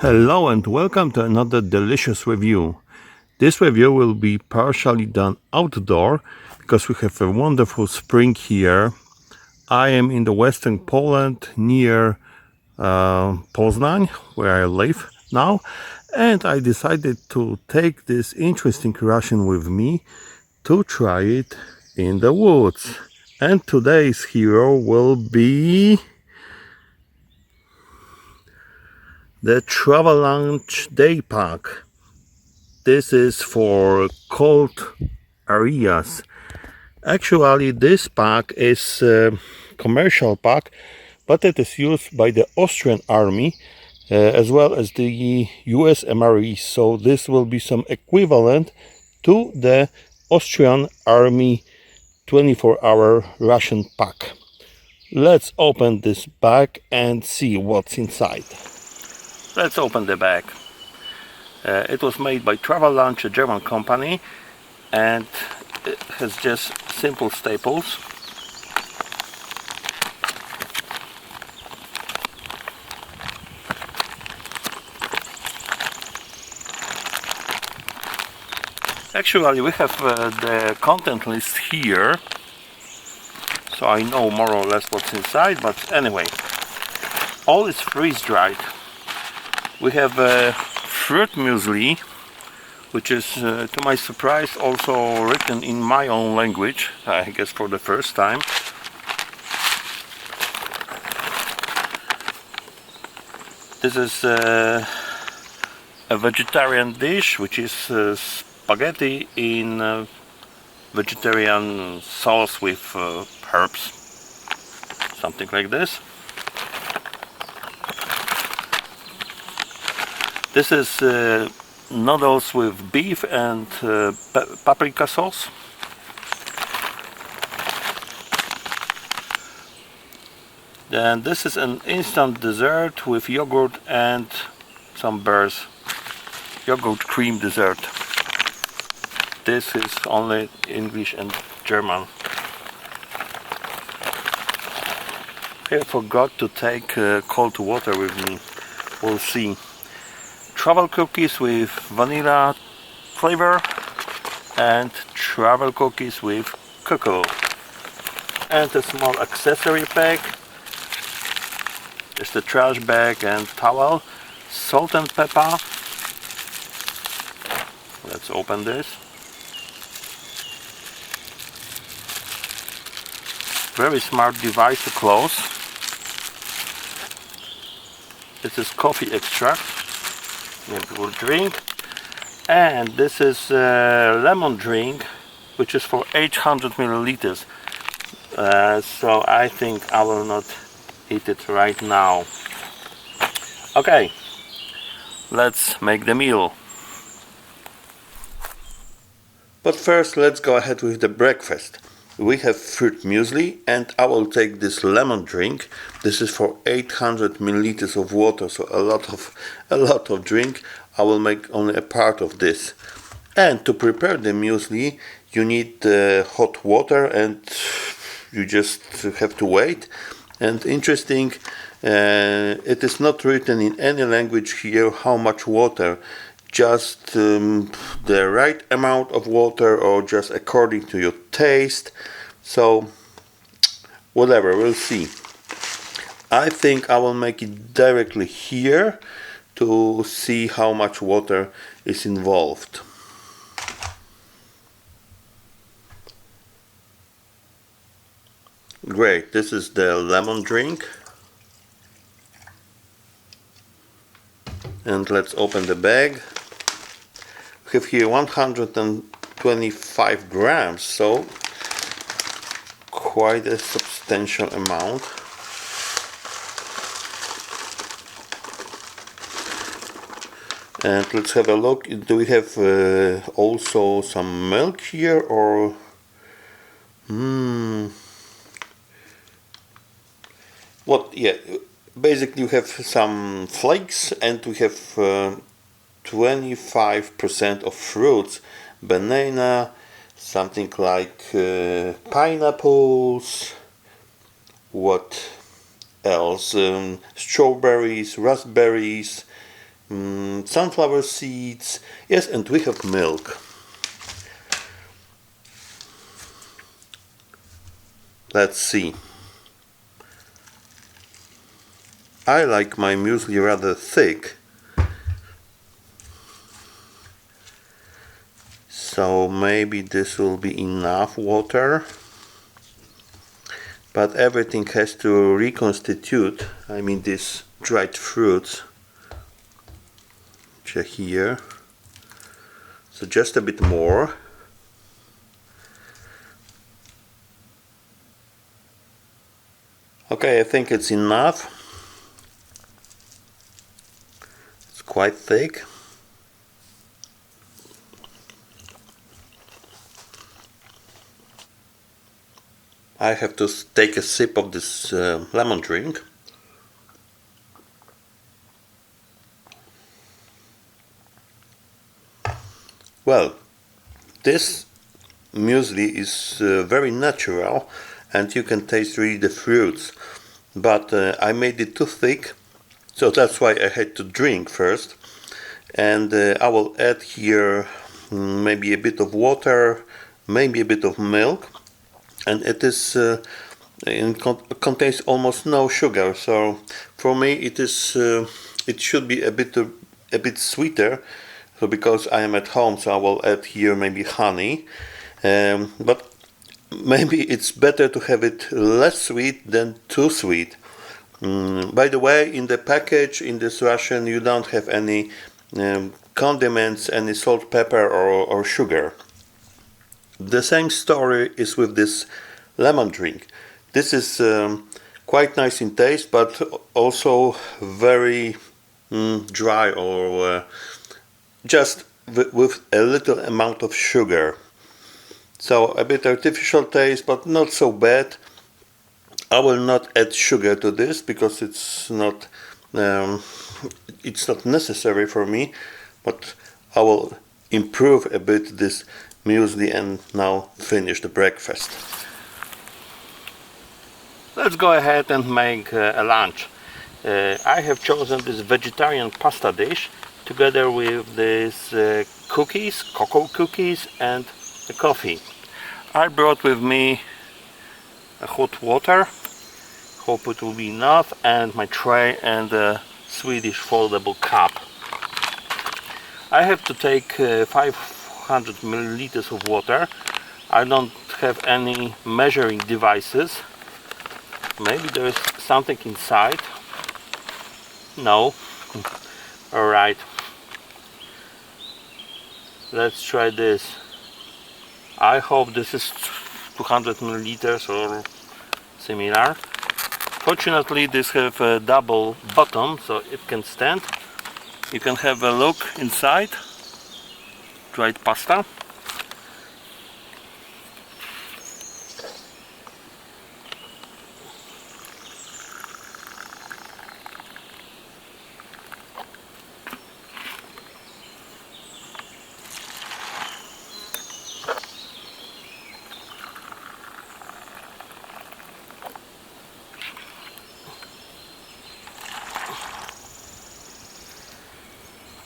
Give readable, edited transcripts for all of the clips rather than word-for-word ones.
Hello and welcome to another delicious review. This review will be partially done outdoor because we have a wonderful spring here. I am in the western Poland near Poznań, where I live now, and I decided to take this interesting ration with me to try it in the woods. And today's hero will be the Travellunch Day Pack. This is for cold areas. Actually, this pack is a commercial pack, but it is used by the Austrian army as well as the US MREs. So this will be some equivalent to the Austrian army 24-hour ration pack. Let's open this bag and see what's inside. Let's open the bag. It was made by Travellunch, a German company, and it has just simple staples. Actually, we have the content list here, so I know more or less what's inside, but anyway, all is freeze-dried. We have fruit muesli, which is, to my surprise, also written in my own language, I guess for the first time. This is a vegetarian dish, which is spaghetti in vegetarian sauce with herbs, something like this. This is noodles with beef and paprika sauce. Then this is an instant dessert with yogurt and some bears. Yogurt cream dessert. This is only English and German. I forgot to take cold water with me. We'll see. Travel cookies with vanilla flavor and travel cookies with cocoa. And a small accessory bag. There's the trash bag and towel. Salt and pepper. Let's open this. Very smart device to close. This is coffee extract. We'll drink. And this is a lemon drink, which is for 800 milliliters. So I think I will not eat it right now. Okay, let's make the meal. But first, let's go ahead with the breakfast. We have fruit muesli, and I will take this lemon drink. This is for 800 milliliters of water, so a lot of drink. I will make only a part of this. And to prepare the muesli, you need hot water, and you just have to wait. And interesting, it is not written in any language here how much water. Just the right amount of water, or just according to your taste. So whatever, we'll see. I think I will make it directly here to see how much water is involved. Great, this is the lemon drink. And let's open the bag. We have here 125 grams, so quite a substantial amount. And let's have a look. Do we have also some milk here, or what? Yeah, basically we have some flakes, and we have 25% of fruits, banana, something like pineapples, what else, strawberries, raspberries, sunflower seeds. Yes, and we have milk. Let's see. I like my muesli rather thick, so maybe this will be enough water, but everything has to reconstitute. I mean, these dried fruits, which are here, so just a bit more. Okay, I think it's enough. It's quite thick. I have to take a sip of this lemon drink. Well, this muesli is very natural, and you can taste really the fruits, but I made it too thick, so that's why I had to drink first. And I will add here maybe a bit of water, maybe a bit of milk, and it is contains almost no sugar, so for me it should be a bit sweeter. So because I am at home, so I will add here maybe honey, but maybe it's better to have it less sweet than too sweet. By the way, in the package, in this ration, you don't have any condiments, any salt, pepper or sugar. The same story is with this lemon drink. This is quite nice in taste, but also very dry, or just with a little amount of sugar. So a bit artificial taste, but not so bad. I will not add sugar to this because it's not necessary for me, but I will improve a bit this muesli and now finish the breakfast. Let's go ahead and make a lunch. I have chosen this vegetarian pasta dish together with these cookies, cocoa cookies, and the coffee. I brought with me a hot water, hope it will be enough, and my tray and a Swedish foldable cup. I have to take 500 milliliters of water. I don't have any measuring devices. Maybe there is something inside. No. Alright. Let's try this. I hope this is 200 milliliters or similar. Fortunately, this have a double bottom, so it can stand. You can have a look inside. Dried pasta.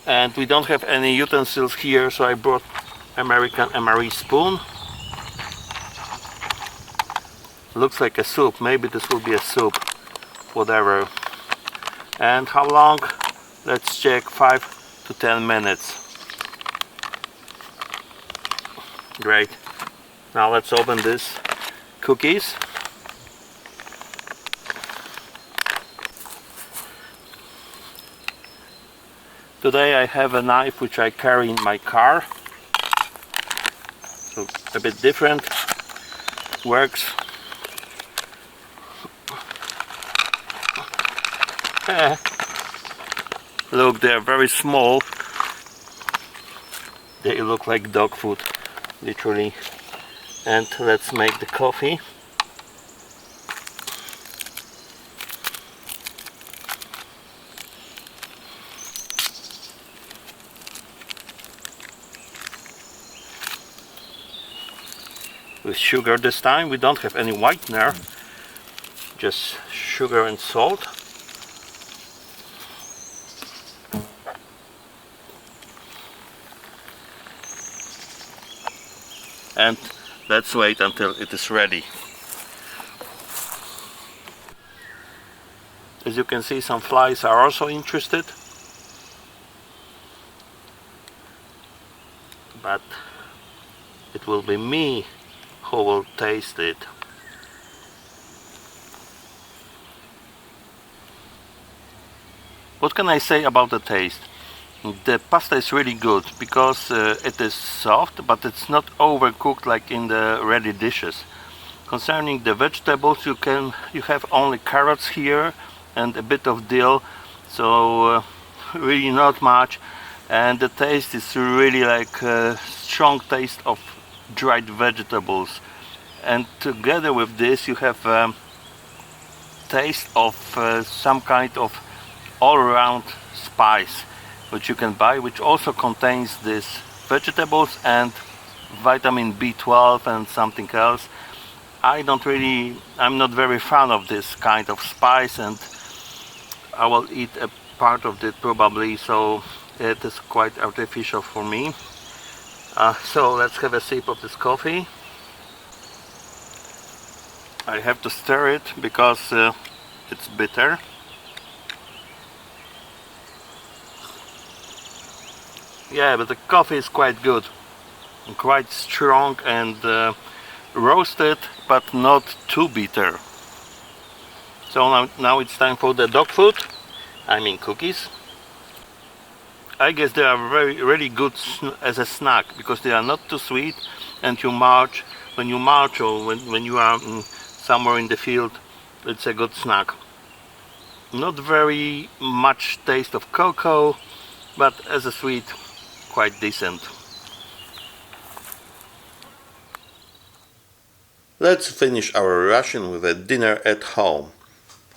And we don't have any utensils here, so I brought American MRE spoon. Looks like a soup. Maybe this will be a soup. Whatever. And how long? Let's check. 5 to 10 minutes. Great. Now let's open this cookies. Today I have a knife which I carry in my car, so a bit different, works. Look, they are very small, they look like dog food, literally. And let's make the coffee. With sugar this time. We don't have any whitener, just sugar and salt. and let's wait until it is ready. As you can see, some flies are also interested, but it will be me who will taste it. What can I say about the taste? The pasta is really good because it is soft, but it's not overcooked like in the ready dishes. Concerning the vegetables, you have only carrots here and a bit of dill, so really not much, and the taste is really like a strong taste of dried vegetables, and together with this you have taste of some kind of all-around spice which you can buy, which also contains these vegetables and vitamin B12 and something else. I'm not very fan of this kind of spice, and I will eat a part of it probably, so it is quite artificial for me. So let's have a sip of this coffee. I have to stir it because it's bitter. Yeah, but the coffee is quite good, quite strong and roasted, but not too bitter. So now it's time for the dog food, I mean cookies. I guess they are really good as a snack because they are not too sweet, and when you march or when you are somewhere in the field, it's a good snack. Not very much taste of cocoa, but as a sweet, quite decent. Let's finish our ration with a dinner at home.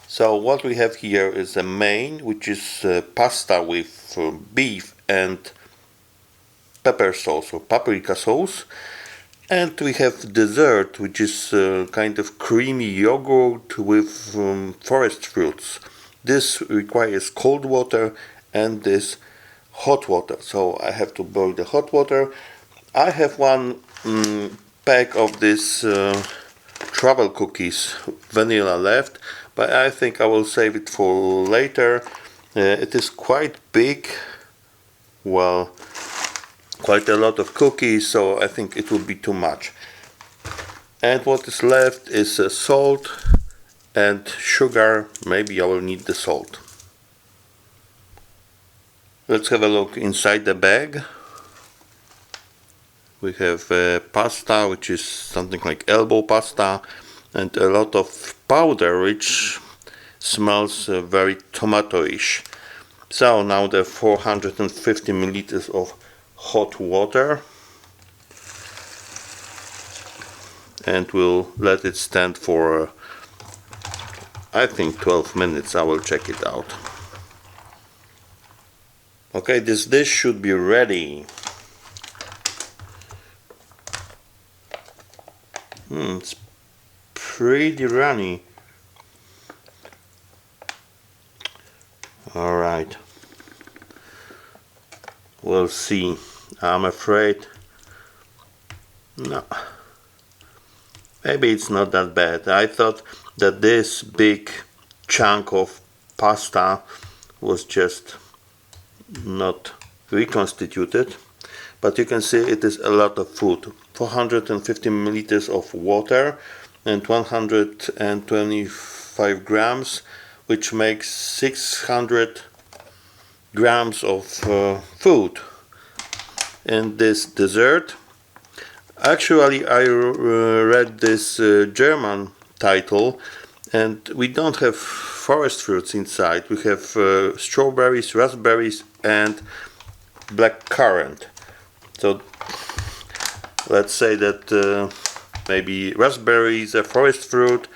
So what we have here is a main, which is pasta with beef and pepper sauce or paprika sauce, and we have dessert, which is kind of creamy yogurt with forest fruits. This requires cold water and this hot water, so I have to boil the hot water. I have one pack of this travel cookies vanilla left, but I think I will save it for later. It is quite big, well, quite a lot of cookies, so I think it will be too much. And what is left is salt and sugar. Maybe I will need the salt. Let's have a look inside the bag. We have pasta, which is something like elbow pasta, and a lot of powder, which smells very tomato-ish. So now the 450 milliliters of hot water, and we'll let it stand for I think 12 minutes. I will check it out. Okay, this dish should be ready. It's pretty runny. Alright, we'll see. I'm afraid no, maybe it's not that bad. I thought that this big chunk of pasta was just not reconstituted, but you can see it is a lot of food. 450 milliliters of water and 125 grams, which makes 600 grams of food. And this dessert, actually I read this German title, and we don't have forest fruits inside. We have strawberries, raspberries and black currant. So let's say that maybe raspberry is a forest fruit,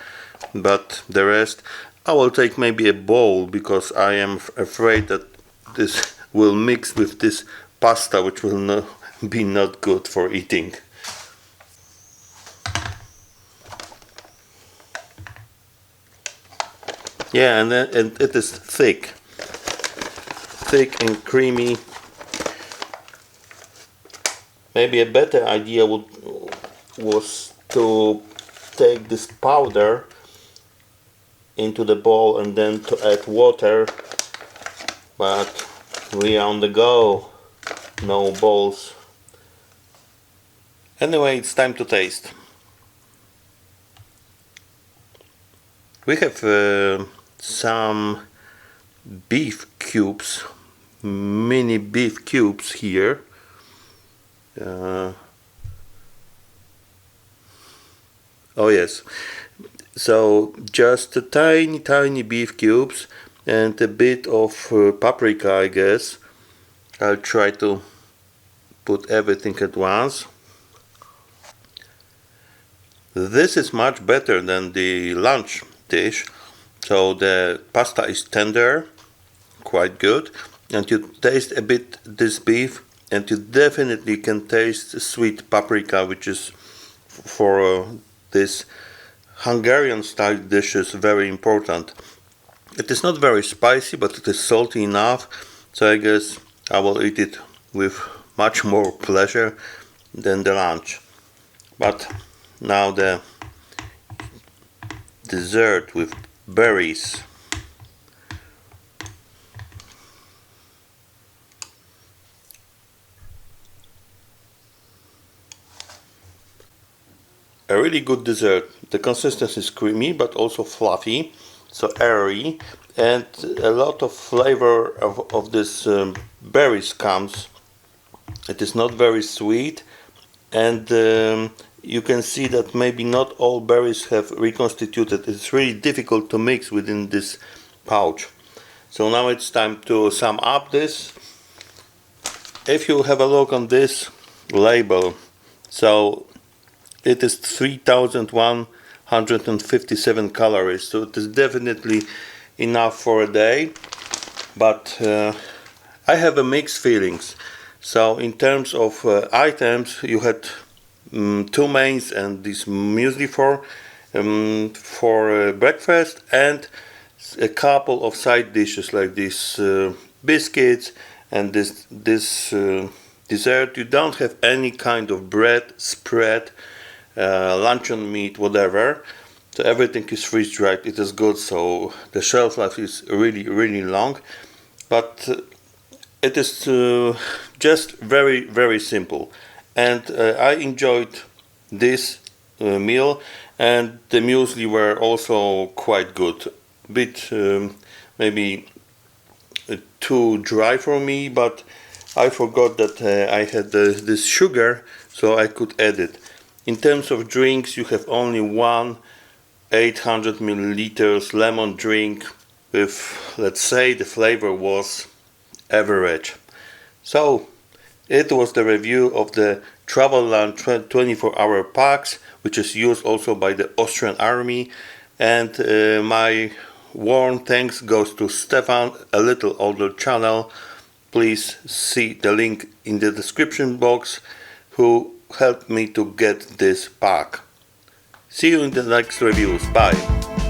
but the rest I will take maybe a bowl, because I am afraid that this will mix with this pasta, which will be not good for eating. Yeah, and it is thick and creamy. Maybe a better idea was to take this powder into the bowl and then to add water, but we are on the go, no bowls. Anyway, it's time to taste. We have some beef cubes, mini beef cubes here. Oh yes, so just a tiny beef cubes and a bit of paprika, I guess. I'll try to put everything at once. This is much better than the lunch dish. So the pasta is tender, quite good, and you taste a bit this beef, and you definitely can taste sweet paprika, which is for this Hungarian style dishes very important. It is not very spicy, but it is salty enough, so I guess I will eat it with much more pleasure than the lunch. But now the dessert with berries. A really good dessert. The consistency is creamy but also fluffy, so airy, and a lot of flavor of this berries comes. It is not very sweet, and you can see that maybe not all berries have reconstituted. It's really difficult to mix within this pouch. So now it's time to sum up this. If you have a look on this label, so it is 3,157 calories, so it is definitely enough for a day, but I have a mixed feelings. So in terms of items, you had two mains and this muesli for breakfast, and a couple of side dishes like these biscuits and this dessert. You don't have any kind of bread, spread, luncheon meat, whatever. So everything is freeze dried. It is good, so the shelf life is really long, but it is just very simple, and I enjoyed this meal, and the muesli were also quite good. Bit maybe too dry for me, but I forgot that I had this sugar, so I could add it. In terms of drinks, you have only one 800 milliliters lemon drink with, let's say, the flavor was average. So it was the review of the Travellunch 24-hour packs, which is used also by the Austrian army, and my warm thanks goes to Stephan, a little older channel. Please see the link in the description box, who helped me to get this pack. See you in the next reviews. Bye.